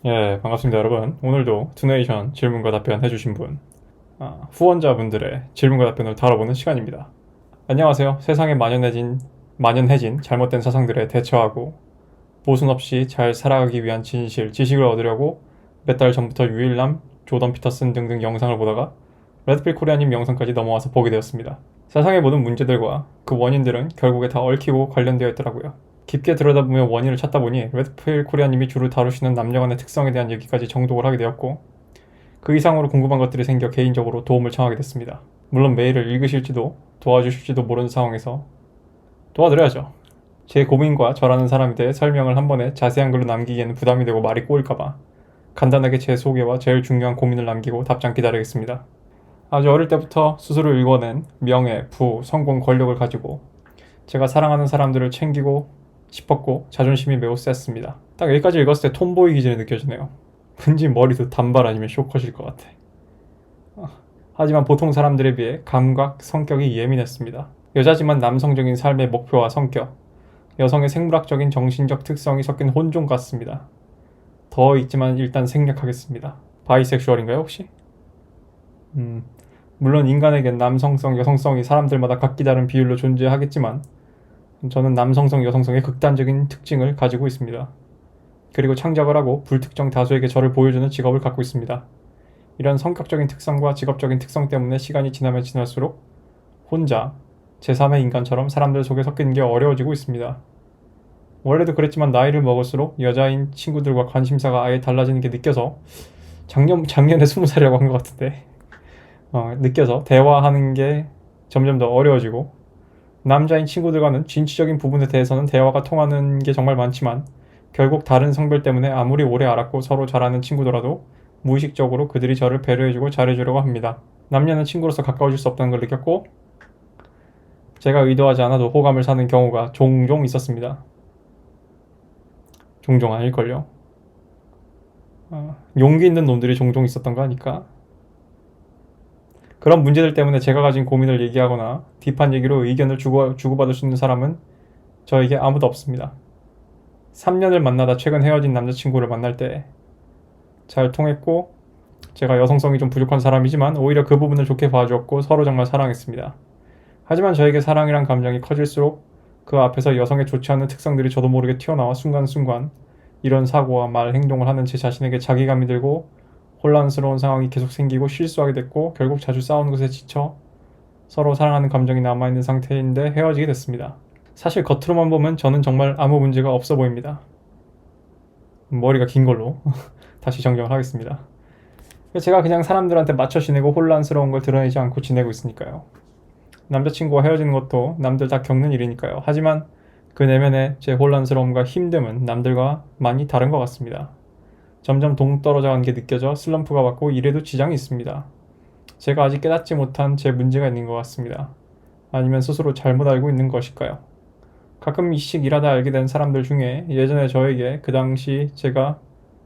예, 반갑습니다, 여러분. 오늘도 투네이션 질문과 답변 해주신 분, 후원자분들의 질문과 답변을 다뤄보는 시간입니다. 안녕하세요. 세상에 만연해진 잘못된 사상들에 대처하고 모순 없이 잘 살아가기 위한 지식을 얻으려고 몇 달 전부터 유일남, 조던 피터슨 등등 영상을 보다가 레드필 코리아님 영상까지 넘어와서 보게 되었습니다. 세상의 모든 문제들과 그 원인들은 결국에 다 얽히고 관련되어 있더라고요. 깊게 들여다보며 원인을 찾다 보니 레드필 코리아님이 주로 다루시는 남녀 간의 특성에 대한 얘기까지 정독을 하게 되었고, 그 이상으로 궁금한 것들이 생겨 개인적으로 도움을 청하게 됐습니다. 물론 메일을 읽으실지도 도와주실지도 모르는 상황에서 도와드려야죠. 제 고민과 저라는 사람에 대해 설명을 한 번에 자세한 글로 남기기에는 부담이 되고 말이 꼬일까봐 간단하게 제 소개와 제일 중요한 고민을 남기고 답장 기다리겠습니다. 아주 어릴 때부터 스스로 일궈낸 명예, 부, 성공, 권력을 가지고 제가 사랑하는 사람들을 챙기고 싶었고 자존심이 매우 셌습니다. 딱 여기까지 읽었을 때 톰보이 기질이 느껴지네요. 왠지 머리도 단발 아니면 쇼컷일 것 같아. 하지만 보통 사람들에 비해 감각, 성격이 예민했습니다. 여자지만 남성적인 삶의 목표와 성격, 여성의 생물학적인 정신적 특성이 섞인 혼종 같습니다. 더 있지만 일단 생략하겠습니다. 바이섹슈얼인가요 혹시? 물론 인간에겐 남성성, 여성성이 사람들마다 각기 다른 비율로 존재하겠지만 저는 남성성, 여성성의 극단적인 특징을 가지고 있습니다. 그리고 창작을 하고 불특정 다수에게 저를 보여주는 직업을 갖고 있습니다. 이런 성격적인 특성과 직업적인 특성 때문에 시간이 지나면 지날수록 혼자 제3의 인간처럼 사람들 속에 섞이는 게 어려워지고 있습니다. 원래도 그랬지만 나이를 먹을수록 여자인 친구들과 관심사가 아예 달라지는 게 느껴서 작년에 20살이라고 한 것 같은데 느껴서 대화하는 게 점점 더 어려워지고, 남자인 친구들과는 진취적인 부분에 대해서는 대화가 통하는 게 정말 많지만 결국 다른 성별 때문에 아무리 오래 알았고 서로 잘 아는 친구더라도 무의식적으로 그들이 저를 배려해주고 잘해주려고 합니다. 남녀는 친구로서 가까워질 수 없다는 걸 느꼈고, 제가 의도하지 않아도 호감을 사는 경우가 종종 있었습니다. 종종 아닐걸요. 용기 있는 놈들이 종종 있었던 거 아닐까? 그런 문제들 때문에 제가 가진 고민을 얘기하거나 딥한 얘기로 의견을 주고받을 수 있는 사람은 저에게 아무도 없습니다. 3년을 만나다 최근 헤어진 남자친구를 만날 때 잘 통했고, 제가 여성성이 좀 부족한 사람이지만 오히려 그 부분을 좋게 봐주었고 서로 정말 사랑했습니다. 하지만 저에게 사랑이란 감정이 커질수록 그 앞에서 여성의 좋지 않은 특성들이 저도 모르게 튀어나와 순간순간 이런 사고와 말, 행동을 하는 제 자신에게 자괴감이 들고 혼란스러운 상황이 계속 생기고 실수하게 됐고, 결국 자주 싸우는 것에 지쳐 서로 사랑하는 감정이 남아있는 상태인데 헤어지게 됐습니다. 사실 겉으로만 보면 저는 정말 아무 문제가 없어 보입니다. 머리가 긴 걸로 다시 정정을 하겠습니다. 제가 그냥 사람들한테 맞춰 지내고 혼란스러운 걸 드러내지 않고 지내고 있으니까요. 남자친구와 헤어지는 것도 남들 다 겪는 일이니까요. 하지만 그 내면의 제 혼란스러움과 힘듦은 남들과 많이 다른 것 같습니다. 점점 동떨어져 가는 게 느껴져 슬럼프가 왔고 일에도 지장이 있습니다. 제가 아직 깨닫지 못한 제 문제가 있는 것 같습니다. 아니면 스스로 잘못 알고 있는 것일까요? 가끔씩 일하다 알게 된 사람들 중에 예전에 저에게 그 당시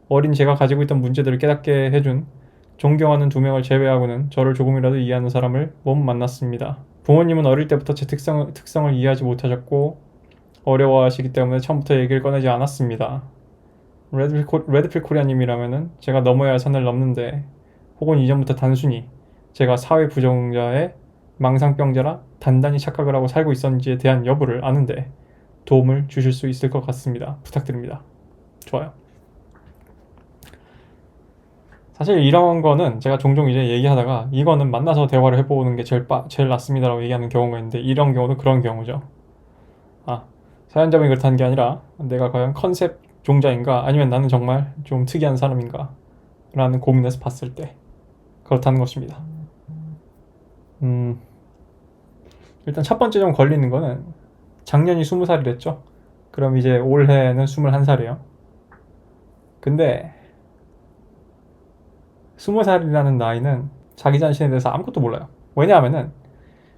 어린 제가 가지고 있던 문제들을 깨닫게 해준 존경하는 2명을 제외하고는 저를 조금이라도 이해하는 사람을 못 만났습니다. 부모님은 어릴 때부터 제 특성을 이해하지 못하셨고 어려워하시기 때문에 처음부터 얘기를 꺼내지 않았습니다. 레드필 코리아님이라면은 제가 넘어야 할 선을 넘는데, 혹은 이전부터 단순히 제가 사회 부정자의 망상병자라 단단히 착각을 하고 살고 있었는지에 대한 여부를 아는데 도움을 주실 수 있을 것 같습니다. 부탁드립니다. 좋아요. 사실 이런 거는 제가 종종 이제 얘기하다가 이거는 만나서 대화를 해보는 게 제일 낫습니다라고 얘기하는 경우가 있는데, 이런 경우는 그런 경우죠. 사연자분이 그렇다는 게 아니라 내가 과연 컨셉 종자인가 아니면 나는 정말 좀 특이한 사람인가 라는 고민에서 봤을 때 그렇다는 것입니다. 일단 첫 번째 좀 걸리는 거는 작년이 20살이랬죠. 그럼 이제 올해는 21살이에요. 근데 20살이라는 나이는 자기 자신에 대해서 아무것도 몰라요. 왜냐하면은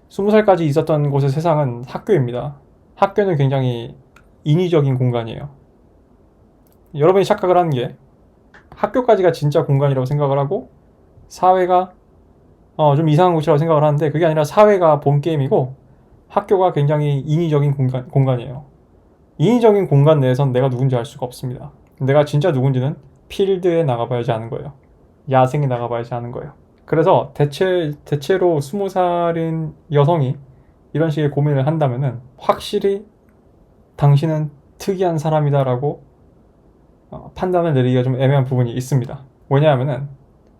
20살까지 있었던 곳의 세상은 학교입니다. 학교는 굉장히 인위적인 공간이에요. 여러분이 착각을 하는 게 학교까지가 진짜 공간이라고 생각을 하고 사회가 좀 이상한 곳이라고 생각을 하는데, 그게 아니라 사회가 본 게임이고 학교가 굉장히 인위적인 공간이에요. 인위적인 공간 내에선 내가 누군지 알 수가 없습니다. 내가 진짜 누군지는 필드에 나가봐야지 하는 거예요. 야생에 나가봐야지 하는 거예요. 그래서 대체로 20살인 여성이 이런 식의 고민을 한다면은 확실히 당신은 특이한 사람이다라고 판단을 내리기가 좀 애매한 부분이 있습니다. 왜냐하면은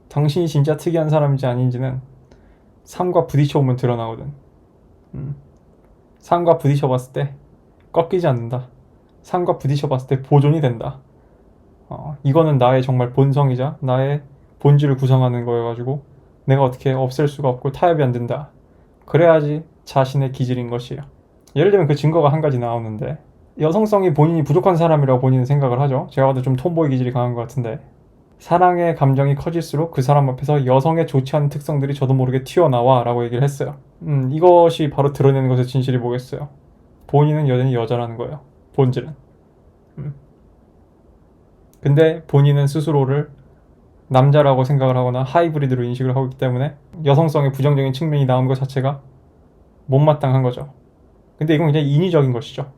당신이 진짜 특이한 사람인지 아닌지는 삶과 부딪혀보면 드러나거든. 삶과 부딪혀봤을 때 꺾이지 않는다. 삶과 부딪혀봤을 때 보존이 된다. 이거는 나의 정말 본성이자 나의 본질을 구성하는 거여가지고 내가 어떻게 없앨 수가 없고 타협이 안 된다. 그래야지 자신의 기질인 것이에요. 예를 들면 그 증거가 한 가지 나오는데, 여성성이 본인이 부족한 사람이라고 본인은 생각을 하죠. 제가 봐도 좀 톰보이 기질이 강한 것 같은데, 사랑의 감정이 커질수록 그 사람 앞에서 여성의 좋지 않은 특성들이 저도 모르게 튀어나와 라고 얘기를 했어요. 이것이 바로 드러내는 것의 진실이 뭐겠어요. 본인은 여전히 여자라는 거예요. 본질은. 근데 본인은 스스로를 남자라고 생각을 하거나 하이브리드로 인식을 하고 있기 때문에 여성성의 부정적인 측면이 나온 것 자체가 못마땅한 거죠. 근데 이건 그냥 인위적인 것이죠.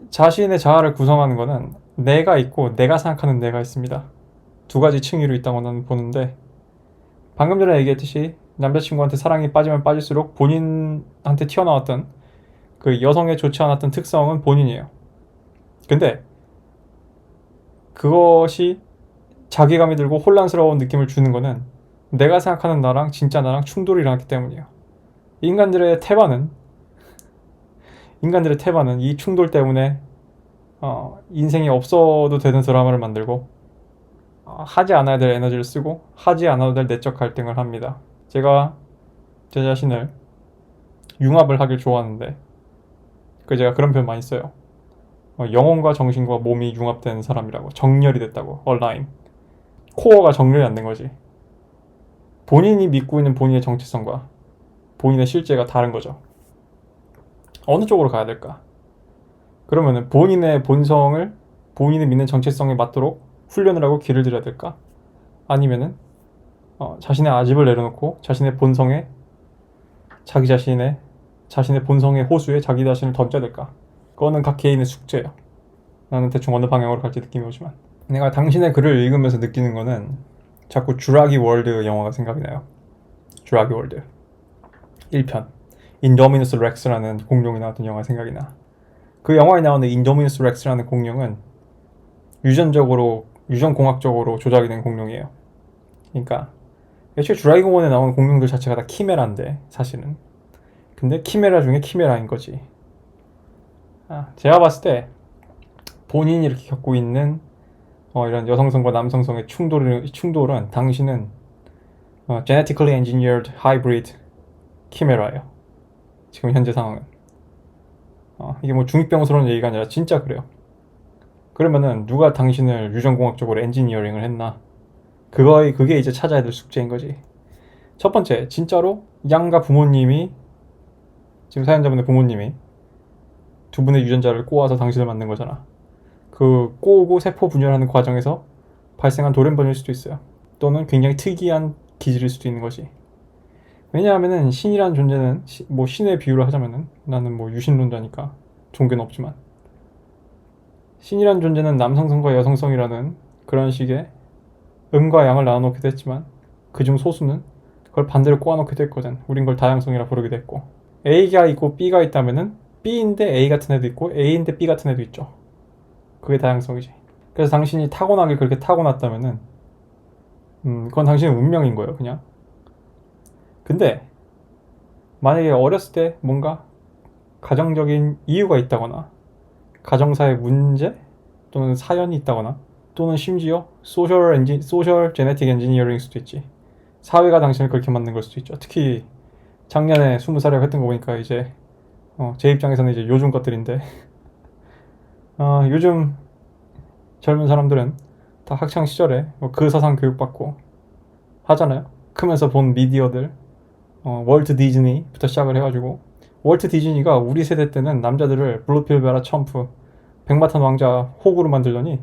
자신의 자아를 구성하는 거는 내가 있고 내가 생각하는 내가 있습니다. 두 가지 층위로 있다고 나는 보는데, 방금 전에 얘기했듯이 남자친구한테 사랑이 빠지면 빠질수록 본인한테 튀어나왔던 그 여성의 좋지 않았던 특성은 본인이에요. 근데 그것이 자괴감이 들고 혼란스러운 느낌을 주는 거는 내가 생각하는 나랑 진짜 나랑 충돌이 일어났기 때문이에요. 인간들의 태반은 이 충돌 때문에 인생이 없어도 되는 드라마를 만들고 하지 않아야 될 에너지를 쓰고 하지 않아도 될 내적 갈등을 합니다. 제가 제 자신을 융합을 하길 좋아하는데 제가 그런 표현 많이 써요. 영혼과 정신과 몸이 융합된 사람이라고. 정렬이 됐다고. 얼라인. 코어가 정렬이 안 된 거지. 본인이 믿고 있는 본인의 정체성과 본인의 실제가 다른 거죠. 어느 쪽으로 가야 될까? 그러면은 본인의 본성을 본인이 믿는 정체성에 맞도록 훈련을 하고 길을 들여야 될까? 아니면은 자신의 아집을 내려놓고 자신의 본성에 자신의 본성의 호수에 자기 자신을 던져야 될까? 그거는 각 개인의 숙제예요. 나는 대충 어느 방향으로 갈지 느낌이 오지만, 내가 당신의 글을 읽으면서 느끼는 거는 자꾸 주라기 월드 영화가 생각이 나요. 주라기 월드 1편 인도미누스 렉스라는 공룡이 나왔던 영화 생각이 나. 그 영화에 나오는 인도미누스 렉스라는 공룡은 유전공학적으로 조작이 된 공룡이에요. 그러니까 애초에 주라기 공원에 나오는 공룡들 자체가 다 키메라인데 사실은. 근데 키메라 중에 키메라인 거지. 제가 봤을 때 본인이 이렇게 겪고 있는 이런 여성성과 남성성의 충돌은 당신은 genetically engineered hybrid 키메라예요. 지금 현재 상황은. 이게 뭐 중이병스러운 얘기가 아니라 진짜 그래요. 그러면은 누가 당신을 유전공학적으로 엔지니어링을 했나? 그게 이제 찾아야 될 숙제인 거지. 첫 번째, 진짜로 양가 부모님이, 지금 사연자분의 부모님이 두 분의 유전자를 꼬아서 당신을 만든 거잖아. 그 꼬우고 세포 분열하는 과정에서 발생한 돌연변일 수도 있어요. 또는 굉장히 특이한 기질일 수도 있는 거지. 왜냐하면은 신이라는 존재는 뭐 신의 비유를 하자면은, 나는 뭐 유신론자니까 종교는 없지만, 신이라는 존재는 남성성과 여성성이라는 그런 식의 음과 양을 나눠놓기도 했지만 그중 소수는 그걸 반대로 꼬아놓기도 했거든. 우린 그걸 다양성이라 부르기도 했고, A가 있고 B가 있다면은 B인데 A 같은 애도 있고 A인데 B 같은 애도 있죠. 그게 다양성이지. 그래서 당신이 타고나길 그렇게 타고났다면은 그건 당신의 운명인 거예요, 그냥. 근데 만약에 어렸을 때 뭔가 가정적인 이유가 있다거나 가정사의 문제 또는 사연이 있다거나, 또는 심지어 소셜 제네틱 엔지니어링일 수도 있지. 사회가 당신을 그렇게 만든 걸 수도 있죠. 특히 작년에 20살이라고 했던 거 보니까 이제 제 입장에서는 이제 요즘 것들인데 요즘 젊은 사람들은 다 학창 시절에 그 사상 교육받고 하잖아요. 크면서 본 미디어들, 월트 디즈니부터 시작을 해가지고, 월트 디즈니가 우리 세대 때는 남자들을 블루필베라 첨프, 백마탄 왕자 호구로 만들더니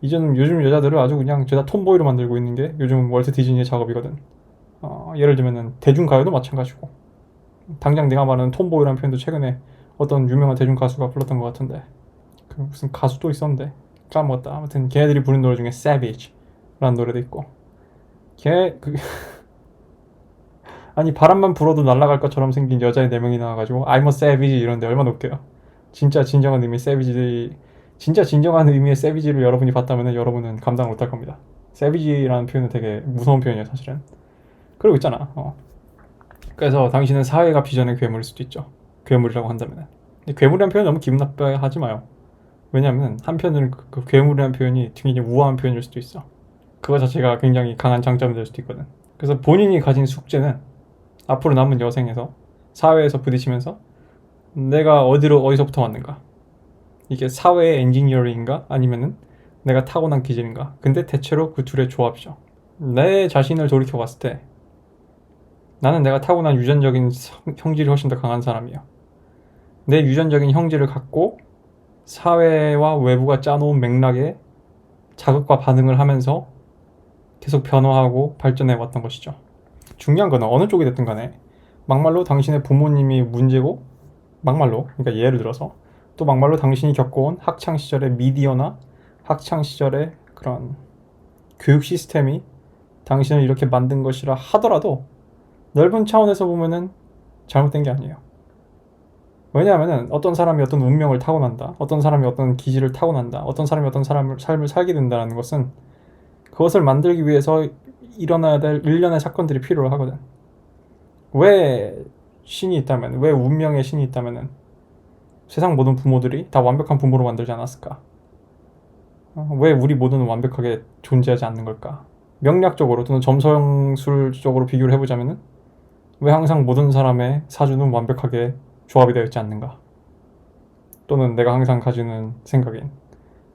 요즘 여자들을 아주 그냥 죄다 톰보이로 만들고 있는 게 요즘 월트 디즈니의 작업이거든. 예를 들면은 대중가요도 마찬가지고, 당장 내가 말하는 톰보이라는 표현도 최근에 어떤 유명한 대중가수가 불렀던 것 같은데, 그 무슨 가수도 있었는데 까먹었다. 아무튼 걔네들이 부른 노래 중에 Savage 라는 노래도 있고 아니 바람만 불어도 날아갈 것처럼 생긴 여자애 4명이 나와가지고 I'm a savage 이런데 얼마나 웃겨요. 진짜 진정한 의미의 savage들이 진짜 진정한 의미의 savage를 여러분이 봤다면 여러분은 감당 못할 겁니다. savage라는 표현은 되게 무서운 표현이에요 사실은. 그러고 있잖아. 그래서 당신은 사회가 빚어낸 괴물일 수도 있죠. 괴물이라고 한다면. 근데 괴물이라는 표현 너무 기분 나빠하지 마요. 왜냐면 한편으로는 그 괴물이라는 표현이 굉장히 우아한 표현일 수도 있어. 그거 자체가 굉장히 강한 장점이 될 수도 있거든. 그래서 본인이 가진 숙제는 앞으로 남은 여생에서 사회에서 부딪히면서 내가 어디서부터 왔는가, 이게 사회의 엔지니어링인가 아니면은 내가 타고난 기질인가. 근데 대체로 그 둘의 조합이죠. 내 자신을 돌이켜 봤을 때 나는 내가 타고난 유전적인 형질이 훨씬 더 강한 사람이야. 내 유전적인 형질을 갖고 사회와 외부가 짜놓은 맥락에 자극과 반응을 하면서 계속 변화하고 발전해 왔던 것이죠. 중요한 건 어느 쪽이 됐든 간에 막말로 당신의 부모님이 문제고, 막말로, 그러니까 예를 들어서 또 막말로 당신이 겪어온 학창시절의 미디어나 학창시절의 그런 교육 시스템이 당신을 이렇게 만든 것이라 하더라도 넓은 차원에서 보면은 잘못된 게 아니에요. 왜냐하면은 어떤 사람이 어떤 운명을 타고난다, 어떤 사람이 어떤 기질을 타고난다, 어떤 사람이 어떤 삶을 살게 된다는 것은 그것을 만들기 위해서 일어나야 될 일련의 사건들이 필요로 하거든. 왜 신이 있다면, 왜 운명의 신이 있다면은 세상 모든 부모들이 다 완벽한 부모로 만들지 않았을까? 왜 우리 모두는 완벽하게 존재하지 않는 걸까? 명략적으로 또는 점성술적으로 비교를 해보자면은 왜 항상 모든 사람의 사주는 완벽하게 조합이 되어 있지 않는가? 또는 내가 항상 가지는 생각인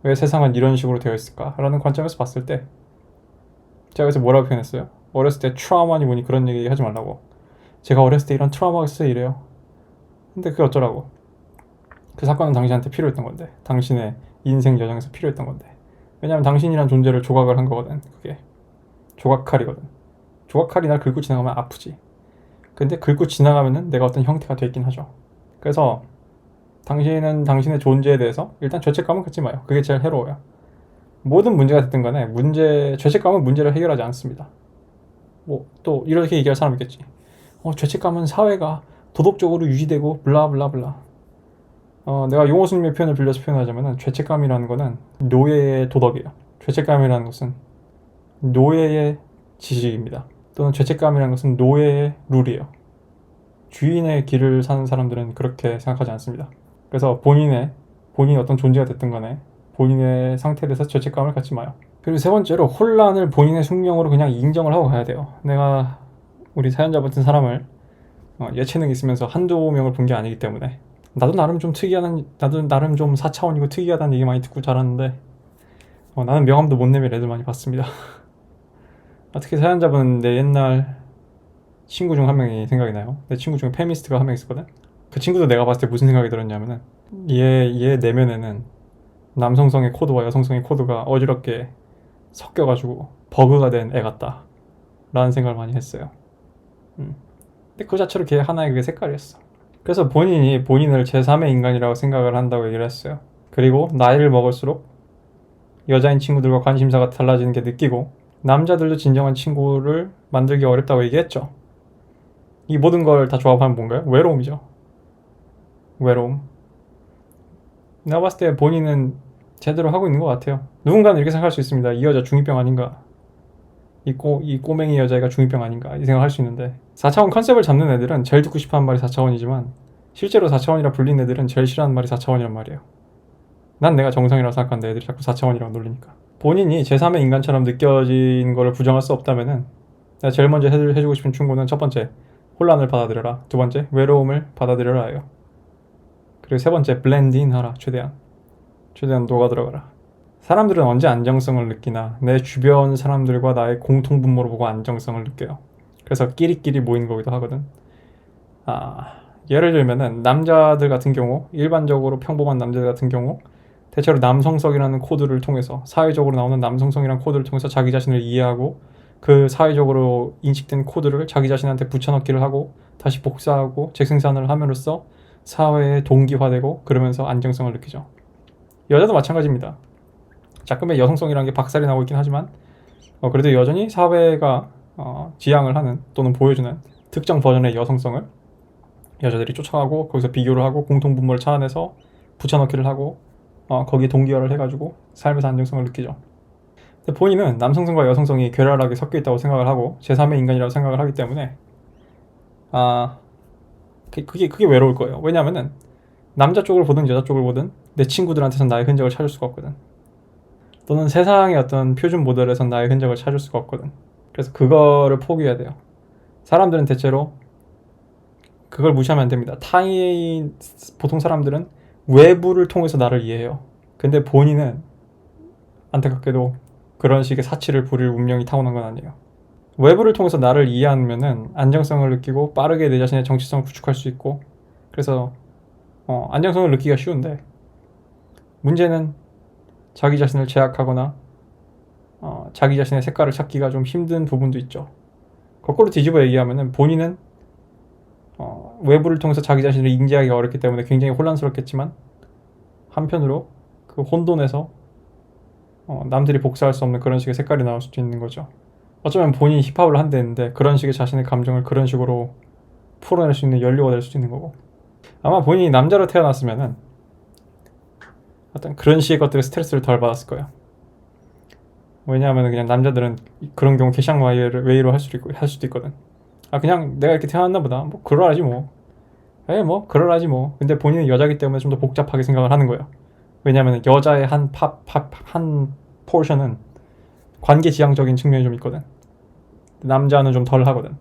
왜 세상은 이런 식으로 되어 있을까? 라는 관점에서 봤을 때 제가 그래서 뭐라고 표현했어요? 어렸을 때 트라우마니 뭐니 그런 얘기 하지 말라고. 제가 어렸을 때 이런 트라우마가 있어요 이래요. 근데 그게 어쩌라고. 그 사건은 당신한테 필요했던 건데, 당신의 인생 여정에서 필요했던 건데. 왜냐면 당신이란 존재를 조각을 한 거거든. 그게 조각칼이거든. 조각칼이 날 긁고 지나가면 아프지. 근데 긁고 지나가면은 내가 어떤 형태가 됐긴 하죠. 그래서 당신은 당신의 존재에 대해서 일단 죄책감은 갖지 마요. 그게 제일 해로워요. 모든 문제가 됐든 간에 죄책감은 문제를 해결하지 않습니다. 뭐 또 이렇게 얘기할 사람 있겠지. 죄책감은 사회가 도덕적으로 유지되고 블라블라블라. 내가 용호스님의 표현을 빌려서 표현하자면은 죄책감이라는 거는 노예의 도덕이에요. 죄책감이라는 것은 노예의 지식입니다. 또는 죄책감이라는 것은 노예의 룰이에요. 주인의 길을 사는 사람들은 그렇게 생각하지 않습니다. 그래서 본인이 어떤 존재가 됐든 간에 본인의 상태에 대해서 죄책감을 갖지 마요. 그리고 세 번째로 혼란을 본인의 숙명으로 그냥 인정을 하고 가야 돼요. 내가 우리 사연자 같은 사람을 예체능이 있으면서 한두 명을 본 게 아니기 때문에 나도 나름 좀 4차원이고 특이하다는 얘기 많이 듣고 자랐는데 나는 명함도 못 내밀 애들 많이 봤습니다. 특히 사연자분은 내 옛날 친구 중 한 명이 생각이 나요. 내 친구 중에 페미니스트가 한 명 있었거든. 그 친구도 내가 봤을 때 무슨 생각이 들었냐면은 얘 내면에는 남성성의 코드와 여성성의 코드가 어지럽게 섞여가지고 버그가 된 애 같다 라는 생각을 많이 했어요. 근데 그 자체로 걔 하나의 그게 색깔이었어. 그래서 본인이 본인을 제3의 인간이라고 생각을 한다고 얘기를 했어요. 그리고 나이를 먹을수록 여자인 친구들과 관심사가 달라지는 게 느끼고 남자들도 진정한 친구를 만들기 어렵다고 얘기했죠. 이 모든 걸 다 조합하면 뭔가요? 외로움이죠. 외로움. 내가 봤을 때 본인은 제대로 하고 있는 것 같아요. 누군가는 이렇게 생각할 수 있습니다. 이 여자 중2병 아닌가? 이 꼬맹이 여자애가 중2병 아닌가? 이 생각할 수 있는데 4차원 컨셉을 잡는 애들은 제일 듣고 싶어하는 말이 4차원이지만 실제로 4차원이라 불린 애들은 제일 싫어하는 말이 4차원이란 말이에요. 난 내가 정상이라고 생각하는데 애들이 자꾸 4차원이라고 놀리니까. 본인이 제3의 인간처럼 느껴진 거를 부정할 수 없다면은 내가 제일 먼저 해주고 싶은 충고는 첫 번째, 혼란을 받아들여라. 두 번째, 외로움을 받아들여라예요. 그리고 세 번째, 블렌딩 하라. 최대한 녹아 들어가라. 사람들은 언제 안정성을 느끼나 내 주변 사람들과 나의 공통분모를 보고 안정성을 느껴요. 그래서 끼리끼리 모이는 거기도 하거든. 예를 들면은 남자들 같은 경우, 일반적으로 평범한 남자들 같은 경우 대체로 남성성이라는 코드를 통해서, 사회적으로 나오는 남성성이라는 코드를 통해서 자기 자신을 이해하고 그 사회적으로 인식된 코드를 자기 자신한테 붙여넣기를 하고 다시 복사하고 재생산을 함으로써 사회에 동기화되고 그러면서 안정성을 느끼죠. 여자도 마찬가지입니다. 자금의 여성성이라는 게 박살이 나고 있긴 하지만 그래도 여전히 사회가 지향을 하는 또는 보여주는 특정 버전의 여성성을 여자들이 쫓아가고 거기서 비교를 하고 공통분모를 찾아내서 붙여넣기를 하고 거기에 동기화를 해가지고 삶에서 안정성을 느끼죠. 근데 본인은 남성성과 여성성이 괴랄하게 섞여 있다고 생각을 하고 제3의 인간이라고 생각을 하기 때문에 그게 외로울 거예요. 왜냐하면은 남자 쪽을 보든 여자 쪽을 보든 내 친구들한테선 나의 흔적을 찾을 수가 없거든. 또는 세상의 어떤 표준 모델에선 나의 흔적을 찾을 수가 없거든. 그래서 그거를 포기해야 돼요. 사람들은 대체로 그걸 무시하면 안 됩니다. 보통 사람들은 외부를 통해서 나를 이해해요. 근데 본인은 안타깝게도 그런 식의 사치를 부릴 운명이 타고난 건 아니에요. 외부를 통해서 나를 이해하면은 안정성을 느끼고 빠르게 내 자신의 정체성을 구축할 수 있고 그래서 안정성을 느끼기가 쉬운데 문제는 자기 자신을 제약하거나 자기 자신의 색깔을 찾기가 좀 힘든 부분도 있죠. 거꾸로 뒤집어 얘기하면은 본인은 외부를 통해서 자기 자신을 인지하기가 어렵기 때문에 굉장히 혼란스럽겠지만 한편으로 그 혼돈에서 남들이 복사할 수 없는 그런 식의 색깔이 나올 수도 있는 거죠. 어쩌면 본인이 힙합을 한다는데 그런 식의 자신의 감정을 그런 식으로 풀어낼 수 있는 연료가 될 수도 있는 거고 아마 본인이 남자로 태어났으면은 어떤 그런 식의 것들에 스트레스를 덜 받았을 거예요. 왜냐하면 그냥 남자들은 그런 경우 개샹웨이로 할 수도 있거든. 그냥 내가 이렇게 태어났나 보다. 뭐 그러라지 뭐. 뭐 그러라지 뭐. 근데 본인은 여자기 때문에 좀 더 복잡하게 생각을 하는 거예요. 왜냐하면 여자의 한 포션은 관계지향적인 측면이 좀 있거든. 남자는 좀 덜 하거든.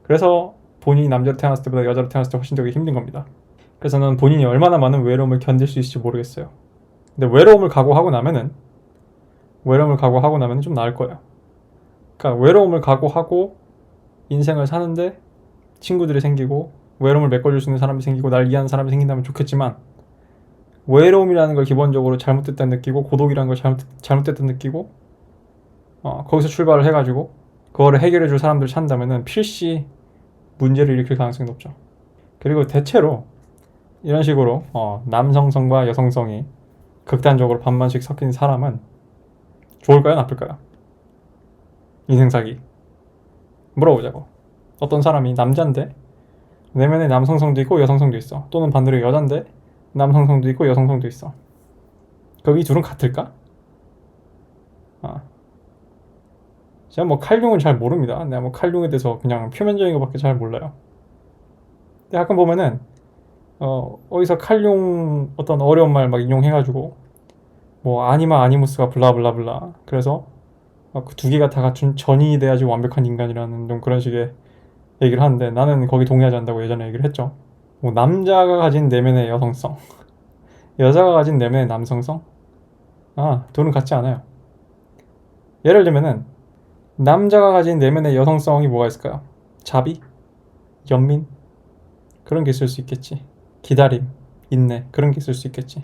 그래서 본인이 남자로 태어났을 때보다 여자로 태어났을 때 훨씬 더 힘든 겁니다. 그래서 는 본인이 얼마나 많은 외로움을 견딜 수 있을지 모르겠어요. 근데 외로움을 각오하고 나면은 좀 나을 거예요. 그러니까 외로움을 각오하고 인생을 사는데 친구들이 생기고 외로움을 메꿔줄 수 있는 사람이 생기고 날 이해하는 사람이 생긴다면 좋겠지만 외로움이라는 걸 기본적으로 잘못됐다 느끼고 고독이라는 걸 잘못됐다 느끼고 거기서 출발을 해가지고 그거를 해결해줄 사람들을 찾는다면은 필시 문제를 일으킬 가능성이 높죠. 그리고 대체로 이런 식으로 남성성과 여성성이 극단적으로 반반씩 섞인 사람은 좋을까요? 나쁠까요? 인생사기 물어보자고. 어떤 사람이 남잔데 내면에 남성성도 있고 여성성도 있어. 또는 반대로 여잔데 남성성도 있고 여성성도 있어. 그럼 이 둘은 같을까? 제가 뭐 칼융을 잘 모릅니다. 내가 뭐 칼융에 대해서 그냥 표면적인 것밖에 잘 몰라요. 근데 가끔 보면은 어디서 칼융 어떤 어려운 말 막 인용해가지고 뭐 아니마 아니무스가 블라블라블라 그래서 그 두 개가 다 갖춘 전이 돼야지 완벽한 인간이라는 좀 그런 식의 얘기를 하는데 나는 거기 동의하지 않는다고 예전에 얘기를 했죠. 뭐 남자가 가진 내면의 여성성 여자가 가진 내면의 남성성 둘은 같지 않아요. 예를 들면은 남자가 가진 내면의 여성성이 뭐가 있을까요? 자비? 연민? 그런 게 있을 수 있겠지. 기다림, 인내 그런 게 있을 수 있겠지.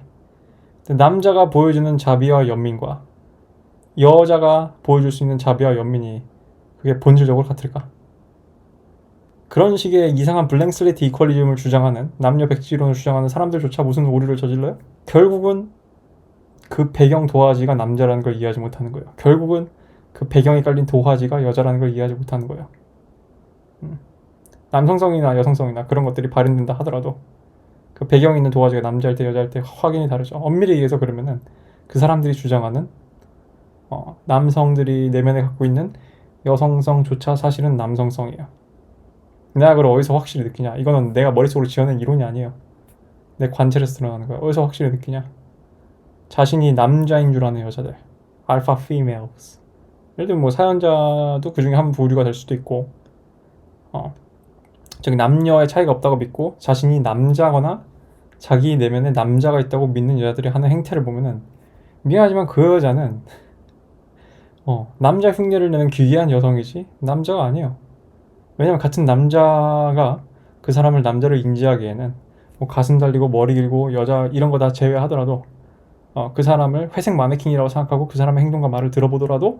근데 남자가 보여주는 자비와 연민과 여자가 보여줄 수 있는 자비와 연민이 그게 본질적으로 같을까? 그런 식의 이상한 블랭 슬레이트 이퀄리즘을 주장하는 남녀 백지론을 주장하는 사람들조차 무슨 오류를 저질러요? 결국은 그 배경 도화지가 남자라는 걸 이해하지 못하는 거예요. 결국은 그 배경에 깔린 도화지가 여자라는 걸 이해하지 못하는 거예요. 남성성이나 여성성이나 그런 것들이 발현된다 하더라도 그 배경에 있는 도화지가 남자일 때 여자일 때 확연히 다르죠. 엄밀히 얘기해서 그러면은 그 사람들이 주장하는 남성들이 내면에 갖고 있는 여성성조차 사실은 남성성이에요. 내가 그걸 어디서 확실히 느끼냐? 이거는 내가 머릿속으로 지어낸 이론이 아니에요. 내 관찰에서 드러나는 거야. 어디서 확실히 느끼냐? 자신이 남자인 줄 아는 여자들, 알파 피메일스. 예를 들면 뭐 사연자도 그 중에 한 부류가 될 수도 있고, 즉 남녀의 차이가 없다고 믿고 자신이 남자거나 자기 내면에 남자가 있다고 믿는 여자들이 하는 행태를 보면은 미안하지만 그 여자는 남자 흉내를 내는 기괴한 여성이지 남자가 아니에요. 왜냐면 같은 남자가 그 사람을 남자로 인지하기에는 뭐 가슴 달리고 머리 길고 여자 이런 거 다 제외하더라도 그 사람을 회색 마네킹이라고 생각하고 그 사람의 행동과 말을 들어보더라도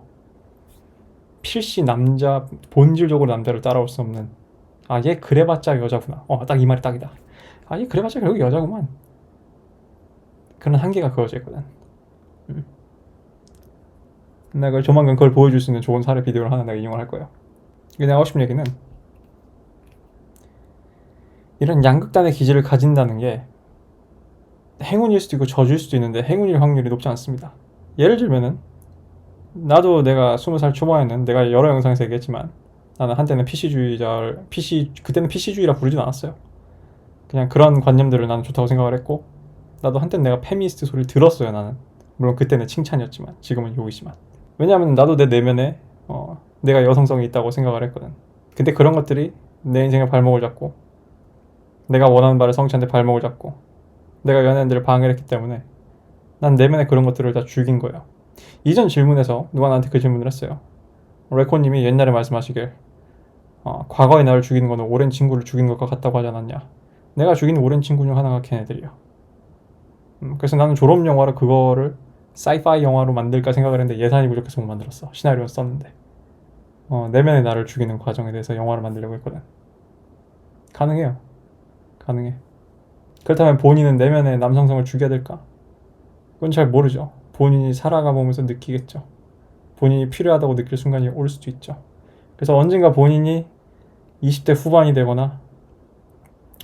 필시 남자 본질적으로 남자를 따라올 수 없는 얘 그래봤자 여자구나. 딱 이 말이 딱이다. 얘 그래봤자 결국 여자구만. 그런 한계가 그어져 있거든. 내가 조만간 그걸 보여줄 수 있는 좋은 사례 비디오를 하나 내가 인용을 할 거예요. 내가 하고 싶은 얘기는 이런 양극단의 기질을 가진다는 게 행운일 수도 있고 저주일 수도 있는데 행운일 확률이 높지 않습니다. 예를 들면은 나도 내가 20살 초반에는 내가 여러 영상에서 얘기했지만 나는 한때는 그때는 PC주의라 부르진 않았어요. 그냥 그런 관념들을 나는 좋다고 생각을 했고, 나도 한때는 내가 페미니스트 소리를 들었어요. 나는 물론 그때는 칭찬이었지만 지금은 욕이지만. 왜냐하면 나도 내 내면에 내가 여성성이 있다고 생각을 했거든. 근데 그런 것들이 내 인생의 발목을 잡고, 내가 원하는 바를 성취하는데 발목을 잡고, 내가 연예인들을 방해를 했기 때문에 난 내면에 그런 것들을 다 죽인 거예요. 이전 질문에서 누가 나한테 그 질문을 했어요. 레코님이 옛날에 말씀하시길 과거의 나를 죽이는 거는 오랜 친구를 죽이는 것과 같다고 하지 않았냐. 내가 죽인 오랜 친구 중 하나가 걔네들이야. 그래서 나는 졸업 영화로 그거를 사이파이 영화로 만들까 생각을 했는데 예산이 부족해서 못 만들었어. 시나리오는 썼는데 내면의 나를 죽이는 과정에 대해서 영화를 만들려고 했거든. 가능해요. 가능해. 그렇다면 본인은 내면의 남성성을 죽여야 될까? 그건 잘 모르죠. 본인이 살아가 보면서 느끼겠죠. 본인이 필요하다고 느낄 순간이 올 수도 있죠. 그래서 언젠가 본인이 20대 후반이 되거나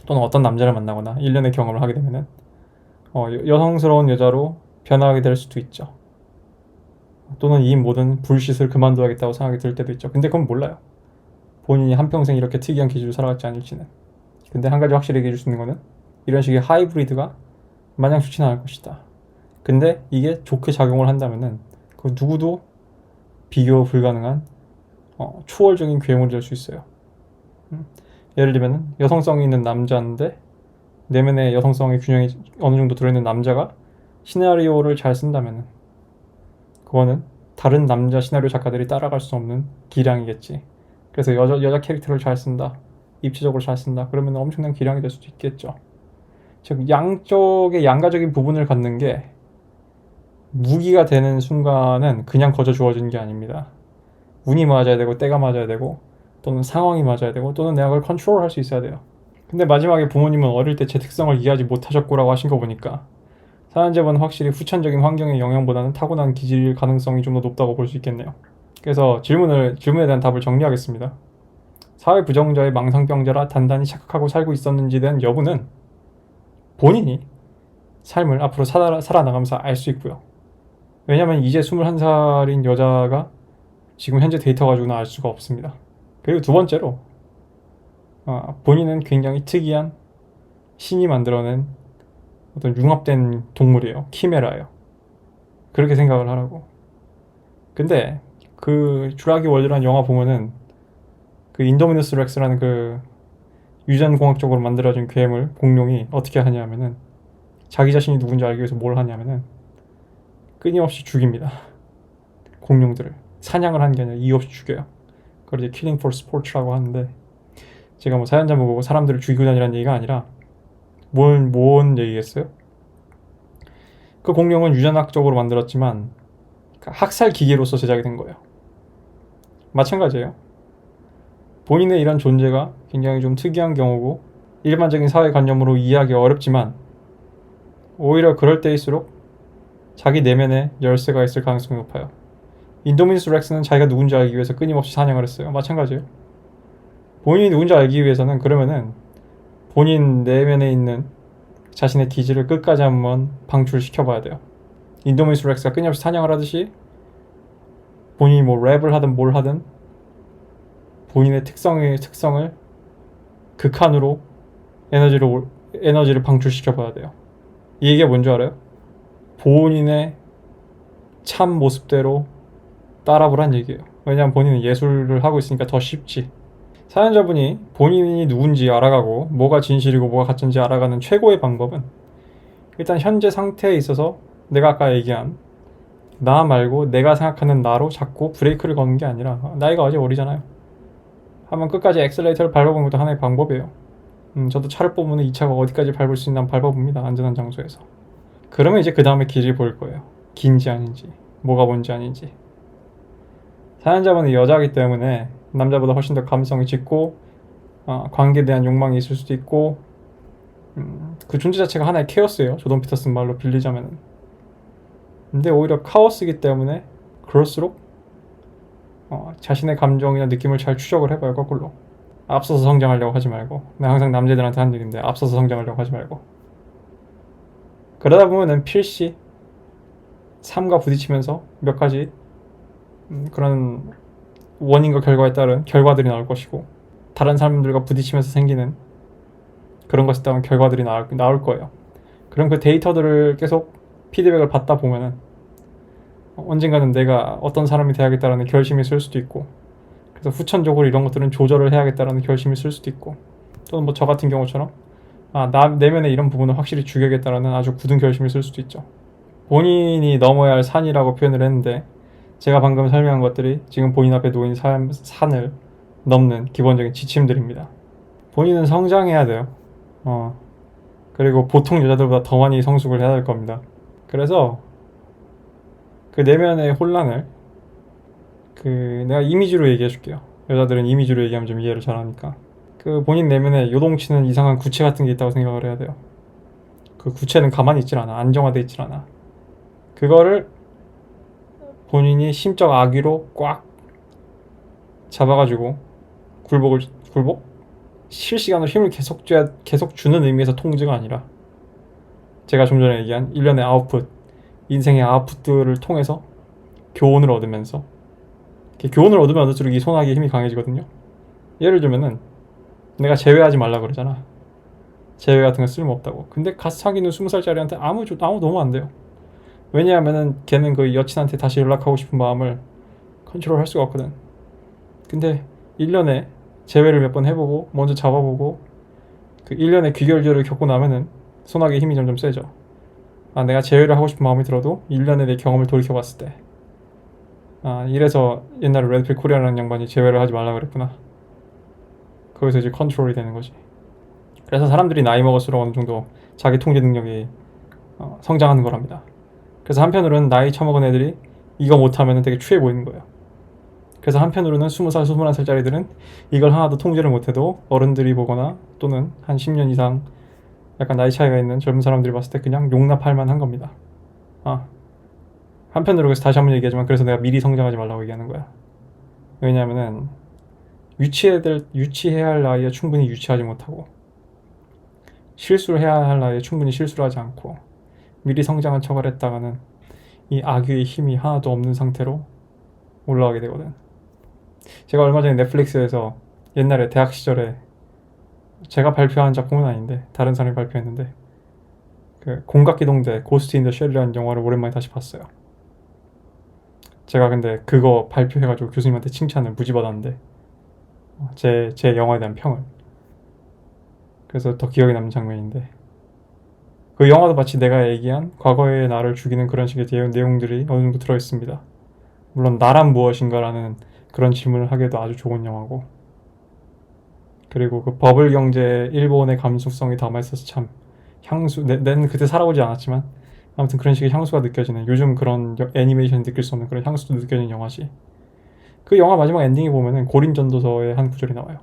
또는 어떤 남자를 만나거나 1년의 경험을 하게 되면은 여성스러운 여자로 변화하게 될 수도 있죠. 또는 이 모든 불빛을 그만둬야겠다고 생각이 들 때도 있죠. 근데 그건 몰라요. 본인이 한평생 이렇게 특이한 기질로 살아갈지 아닐지는. 근데 한 가지 확실히 얘기해 줄 수 있는 거는 이런 식의 하이브리드가 마냥 좋지는 않을 것이다. 근데 이게 좋게 작용을 한다면은 그 누구도 비교 불가능한 초월적인 괴물이 될 수 있어요. 예를 들면 여성성이 있는 남자인데 내면의 여성성의 균형이 어느 정도 들어있는 남자가 시나리오를 잘 쓴다면 그거는 다른 남자 시나리오 작가들이 따라갈 수 없는 기량이겠지. 그래서 여자 캐릭터를 잘 쓴다, 입체적으로 잘 쓴다, 그러면 엄청난 기량이 될 수도 있겠죠. 즉 양쪽의 양가적인 부분을 갖는 게 무기가 되는 순간은 그냥 거저 주어지는 게 아닙니다. 운이 맞아야 되고 때가 맞아야 되고 또는 상황이 맞아야 되고 또는 내가 그걸 컨트롤할 수 있어야 돼요. 근데 마지막에 부모님은 어릴 때 제 특성을 이해하지 못하셨고라고 하신 거 보니까 사연자분은 확실히 후천적인 환경의 영향보다는 타고난 기질 가능성이 좀 더 높다고 볼 수 있겠네요. 그래서 질문에 대한 답을 정리하겠습니다. 사회 부정자의 망상병자라 단단히 착각하고 살고 있었는지에 대한 여부는 본인이 삶을 앞으로 살아나가면서 알 수 있고요. 왜냐면 이제 21살인 여자가 지금 현재 데이터 가지고는 알 수가 없습니다. 그리고 두 번째로 본인은 굉장히 특이한 신이 만들어낸 어떤 융합된 동물이에요. 키메라예요. 그렇게 생각을 하라고. 근데 그 주라기 월드라는 영화 보면은 그 인도미누스 렉스라는 그 유전공학적으로 만들어진 괴물 공룡이 어떻게 하냐면은 자기 자신이 누군지 알기 위해서 뭘 하냐면은 끊임없이 죽입니다. 공룡들을 사냥을 하는 게 아니라 이유 없이 죽여요. 그걸 이제 killing for sport라고 하는데 제가 뭐 사연자 보고 사람들을 죽이고 다니라는 얘기가 아니라 뭔 얘기겠어요? 그 공룡은 유전학적으로 만들었지만 학살 기계로서 제작이 된 거예요. 마찬가지예요. 본인의 이런 존재가 굉장히 좀 특이한 경우고 일반적인 사회관념으로 이해하기 어렵지만 오히려 그럴 때일수록 자기 내면에 열쇠가 있을 가능성이 높아요. 인도미누스 렉스는 자기가 누군지 알기 위해서 끊임없이 사냥을 했어요. 마찬가지예요. 본인이 누군지 알기 위해서는 그러면은 본인 내면에 있는 자신의 기질을 끝까지 한번 방출시켜봐야 돼요. 인도미누스 렉스가 끊임없이 사냥을 하듯이 본인이 뭐 랩을 하든 뭘 하든 본인의 특성을 극한으로 에너지를 방출시켜봐야 돼요. 이 얘기가 뭔지 알아요? 본인의 참 모습대로 따라보란 얘기예요. 왜냐하면 본인은 예술을 하고 있으니까 더 쉽지. 사연자분이 본인이 누군지 알아가고 뭐가 진실이고 뭐가 가짜인지 알아가는 최고의 방법은 일단 현재 상태에 있어서 내가 아까 얘기한 나 말고 내가 생각하는 나로 자꾸 브레이크를 거는 게 아니라 나이가 아직 어리잖아요. 한번 끝까지 엑셀레이터를 밟아보는 것도 하나의 방법이에요. 저도 차를 뽑으면 이 차가 어디까지 밟을 수 있나 한번 밟아봅니다. 안전한 장소에서. 그러면 이제 그 다음에 길이 보일 거예요. 긴지 아닌지 뭐가 뭔지 아닌지. 사연자분은 여자이기 때문에 남자보다 훨씬 더 감성이 짙고 관계에 대한 욕망이 있을 수도 있고 그 존재 자체가 하나의 케어스예요. 조던 피터슨 말로 빌리자면은. 근데 오히려 카오스이기 때문에 그럴수록 자신의 감정이나 느낌을 잘 추적을 해봐요. 거꾸로 앞서서 성장하려고 하지 말고. 내가 항상 남자들한테 하는 얘기인데 앞서서 성장하려고 하지 말고. 그러다 보면은 필시 삶과 부딪히면서 몇 가지 그런 원인과 결과에 따른 결과들이 나올 것이고, 다른 사람들과 부딪히면서 생기는 그런 것에 따른 결과들이 나올 거예요. 그럼 그 데이터들을 계속 피드백을 받다 보면은 언젠가는 내가 어떤 사람이 돼야겠다라는 결심이 있을 수도 있고, 그래서 후천적으로 이런 것들은 조절을 해야겠다라는 결심이 있을 수도 있고, 또는 뭐 저 같은 경우처럼 나 내면의 이런 부분을 확실히 죽여야겠다라는 아주 굳은 결심이 있을 수도 있죠. 본인이 넘어야 할 산이라고 표현을 했는데, 제가 방금 설명한 것들이 지금 본인 앞에 놓인 산을 넘는 기본적인 지침들입니다. 본인은 성장해야 돼요. 그리고 보통 여자들보다 더 많이 성숙을 해야 될 겁니다. 그래서 그 내면의 혼란을 내가 이미지로 얘기해 줄게요. 여자들은 이미지로 얘기하면 좀 이해를 잘하니까. 그 본인 내면에 요동치는 이상한 구체 같은 게 있다고 생각을 해야 돼요. 그 구체는 가만히 있질 않아. 안정화돼 있질 않아. 그거를 본인이 심적 악의로 꽉 잡아가지고 굴복? 실시간으로 힘을 계속 주는 의미에서 통제가 아니라, 제가 좀 전에 얘기한 일련의 아웃풋, 인생의 아웃풋들을 통해서 교훈을 얻으면서, 교훈을 얻으면 얻을수록 이 소나기의 힘이 강해지거든요. 예를 들면은 내가 제외하지 말라 그러잖아. 제외 같은 거 쓸모없다고. 근데 갓 사귀는 20살짜리한테 아무 도움 안 돼요. 왜냐하면은 걔는 그 여친한테 다시 연락하고 싶은 마음을 컨트롤 할 수가 없거든. 근데 1년에 재회를 몇 번 해보고 먼저 잡아보고 그 1년의 귀결절을 겪고 나면은 소나기의 힘이 점점 세져. 내가 재회를 하고 싶은 마음이 들어도 1년의 내 경험을 돌이켜봤을 때 이래서 옛날에 레드필 코리아라는 양반이 재회를 하지 말라 그랬구나. 거기서 이제 컨트롤이 되는 거지. 그래서 사람들이 나이 먹을수록 어느 정도 자기 통제 능력이 성장하는 거랍니다. 그래서 한편으로는 나이 처먹은 애들이 이거 못하면 되게 추해 보이는 거예요. 그래서 한편으로는 20살, 21살짜리들은 이걸 하나도 통제를 못해도 어른들이 보거나 또는 한 10년 이상 약간 나이 차이가 있는 젊은 사람들이 봤을 때 그냥 용납할 만한 겁니다. 한편으로 그래서 다시 한번 얘기하지만, 그래서 내가 미리 성장하지 말라고 얘기하는 거야. 왜냐면은 유치해야 할 나이에 충분히 유치하지 못하고, 실수를 해야 할 나이에 충분히 실수를 하지 않고 미리 성장한 척을 했다가는 이 악유의 힘이 하나도 없는 상태로 올라가게 되거든. 제가 얼마 전에 넷플릭스에서 옛날에 대학 시절에 제가 발표한 작품은 아닌데 다른 사람이 발표했는데, 그 공각기동대 고스트 인 더 쉘이라는 영화를 오랜만에 다시 봤어요. 제가 근데 그거 발표해가지고 교수님한테 칭찬을 무지 받았는데, 제 영화에 대한 평을. 그래서 더 기억에 남는 장면인데, 그 영화도 마치 내가 얘기한 과거의 나를 죽이는 그런 식의 내용들이 어느 정도 들어있습니다. 물론 나란 무엇인가라는 그런 질문을 하기에도 아주 좋은 영화고, 그리고 그 버블 경제 일본의 감수성이 담아있어서 참 나는 그때 살아보지 않았지만 아무튼 그런 식의 향수가 느껴지는, 요즘 그런 애니메이션이 느낄 수 없는 그런 향수도 느껴지는 영화지. 그 영화 마지막 엔딩에 보면은 고린전도서의 한 구절이 나와요.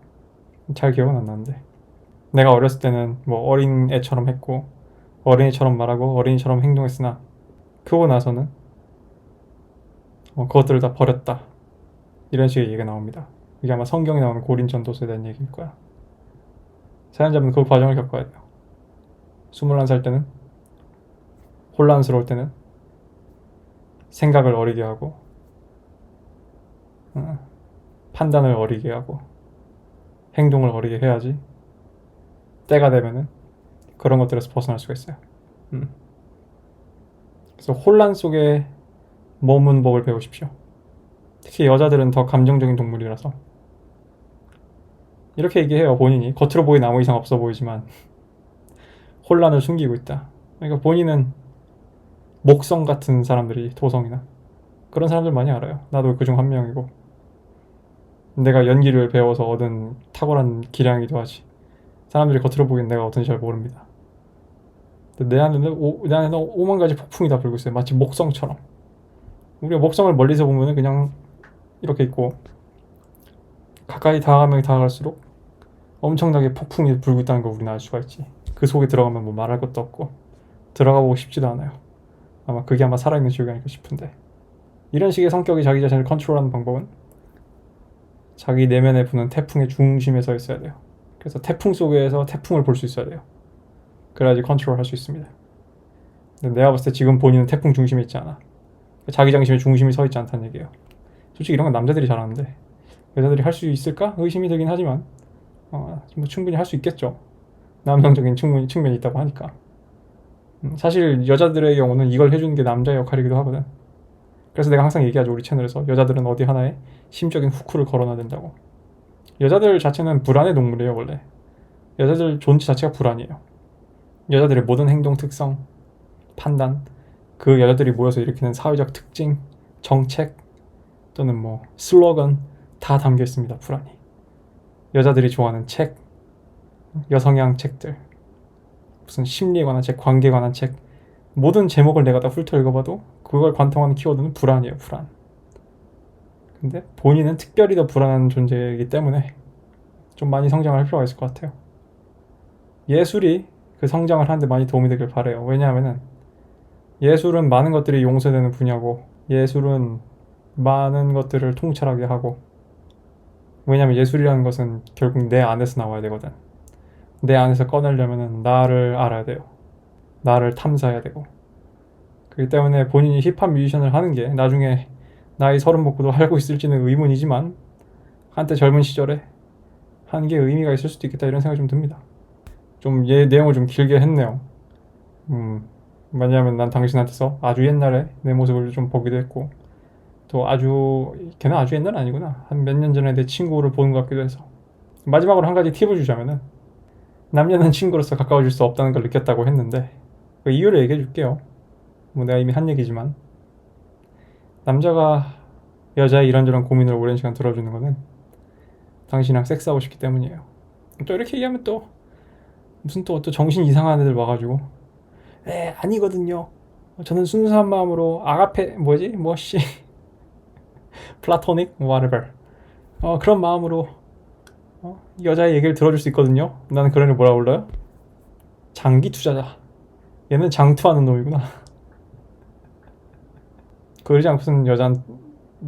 잘 기억은 안 나는데, 내가 어렸을 때는 뭐 어린 애처럼 했고 어린이처럼 말하고 어린이처럼 행동했으나 그러고 나서는 그것들을 다 버렸다, 이런 식의 얘기가 나옵니다. 이게 아마 성경에 나오는 고린전도서에 대한 얘기일 거야. 사연자분은 그 과정을 겪어야 돼요. 21살 때는 혼란스러울 때는 생각을 어리게 하고 판단을 어리게 하고 행동을 어리게 해야지 때가 되면은 그런 것들에서 벗어날 수가 있어요. 그래서 혼란 속에 머문 법을 배우십시오. 특히 여자들은 더 감정적인 동물이라서. 이렇게 얘기해요. 본인이 겉으로 보이는 아무 이상 없어 보이지만 혼란을 숨기고 있다. 그러니까 본인은 목성 같은 사람들이, 토성이나 그런 사람들 많이 알아요. 나도 그중 한 명이고, 내가 연기를 배워서 얻은 탁월한 기량이기도 하지. 사람들이 겉으로 보기엔 내가 어떤지 잘 모릅니다. 내 안에는 오만 가지 폭풍이 다 불고 있어요. 마치 목성처럼. 우리가 목성을 멀리서 보면은 그냥 이렇게 있고, 가까이 다가가면 다가갈수록 엄청나게 폭풍이 불고 있다는 걸 우리는 알 수가 있지. 그 속에 들어가면 뭐 말할 것도 없고 들어가 보고 싶지도 않아요. 그게 아마 살아있는 지옥이 아닐까 싶은데, 이런 식의 성격이 자기 자신을 컨트롤하는 방법은 자기 내면에 부는 태풍의 중심에 서 있어야 돼요. 그래서 태풍 속에서 태풍을 볼 수 있어야 돼요. 그래야지 컨트롤할 수 있습니다. 근데 내가 봤을 때 지금 본인은 태풍 중심에 있지 않아. 자기 중심의 중심이 서 있지 않다는 얘기예요. 솔직히 이런 건 남자들이 잘하는데 여자들이 할 수 있을까? 의심이 들긴 하지만 뭐 충분히 할 수 있겠죠. 남성적인 측면이 있다고 하니까. 사실 여자들의 경우는 이걸 해주는 게 남자의 역할이기도 하거든. 그래서 내가 항상 얘기하죠, 우리 채널에서. 여자들은 어디 하나에 심적인 후크를 걸어놔야 된다고. 여자들 자체는 불안의 동물이에요, 원래. 여자들 존재 자체가 불안이에요. 여자들의 모든 행동 특성, 판단, 그 여자들이 모여서 일으키는 사회적 특징, 정책 또는 뭐 슬로건 다 담겨 있습니다. 불안이. 여자들이 좋아하는 책, 여성향 책들, 무슨 심리에 관한 책, 관계에 관한 책, 모든 제목을 내가 다 훑어 읽어봐도 그걸 관통하는 키워드는 불안이에요. 불안. 근데 본인은 특별히 더 불안한 존재이기 때문에 좀 많이 성장할 필요가 있을 것 같아요. 예술이 그 성장을 하는데 많이 도움이 되길 바래요. 왜냐하면은 예술은 많은 것들이 용서되는 분야고, 예술은 많은 것들을 통찰하게 하고, 왜냐면 예술이라는 것은 결국 내 안에서 나와야 되거든. 내 안에서 꺼내려면 나를 알아야 돼요. 나를 탐사해야 되고. 그렇기 때문에 본인이 힙합 뮤지션을 하는 게 나중에 나이 30 먹고도 알고 있을지는 의문이지만 한때 젊은 시절에 하는 게 의미가 있을 수도 있겠다 이런 생각이 좀 듭니다. 좀 내용을 좀 길게 했네요. 왜냐하면 난 당신한테서 아주 옛날에 내 모습을 좀 보기도 했고, 또 걔는 아주 옛날은 아니구나, 한 몇 년 전에 내 친구를 보는 것 같기도 해서. 마지막으로 한 가지 팁을 주자면은, 남녀는 친구로서 가까워질 수 없다는 걸 느꼈다고 했는데 그 이유를 얘기해 줄게요. 뭐 내가 이미 한 얘기지만, 남자가 여자의 이런저런 고민을 오랜 시간 들어주는 거는 당신이랑 섹스하고 싶기 때문이에요. 또 이렇게 얘기하면 또 무슨 또 정신 이상한 애들 와가지고 아니거든요, 저는 순수한 마음으로 아가페 뭐씨 플라토닉 whatever 그런 마음으로 여자의 얘기를 들어줄 수 있거든요. 나는 그런 애를 뭐라 불러요? 장기 투자자. 얘는 장투하는 놈이구나. 그러지 않고서는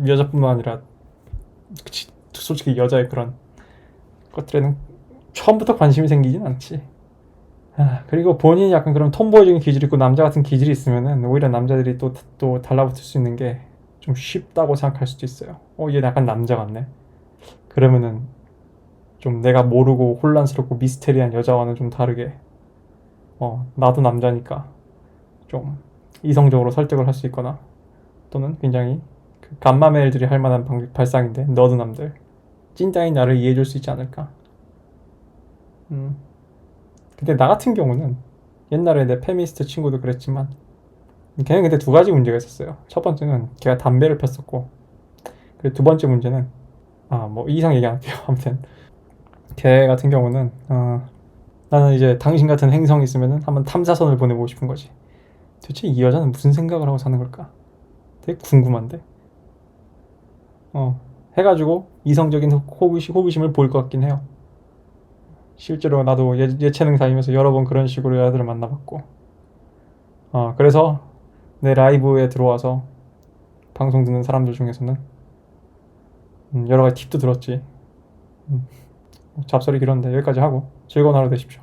여자뿐만 아니라 솔직히 여자의 그런 것들에는 처음부터 관심이 생기진 않지. 그리고 본인이 약간 그런 톰보이적인 기질이 있고 남자 같은 기질이 있으면은 오히려 남자들이 또 달라붙을 수 있는 게 좀 쉽다고 생각할 수도 있어요. 얘 약간 남자 같네. 그러면은 좀 내가 모르고 혼란스럽고 미스테리한 여자와는 좀 다르게 나도 남자니까 좀 이성적으로 설득을 할 수 있거나, 또는 굉장히 그 간마매일들이 할 만한 발상인데, 너도 남들 찐따인 나를 이해해줄 수 있지 않을까. 근데 나 같은 경우는 옛날에 내 페미니스트 친구도 그랬지만, 걔는 근데 두 가지 문제가 있었어요. 첫 번째는 걔가 담배를 폈었고, 그리고 두 번째 문제는 뭐 이상 얘기 안 할게요. 아무튼 걔 같은 경우는 나는 이제 당신 같은 행성이 있으면은 한번 탐사선을 보내보고 싶은 거지. 도대체 이 여자는 무슨 생각을 하고 사는 걸까? 되게 궁금한데. 해가지고 이성적인 호기심을 보일 것 같긴 해요. 실제로 나도 예체능 다니면서 여러 번 그런 식으로 여자들을 만나봤고, 그래서 내 라이브에 들어와서 방송 듣는 사람들 중에서는 여러 가지 팁도 들었지. 잡설이 길었는데 여기까지 하고 즐거운 하루 되십시오.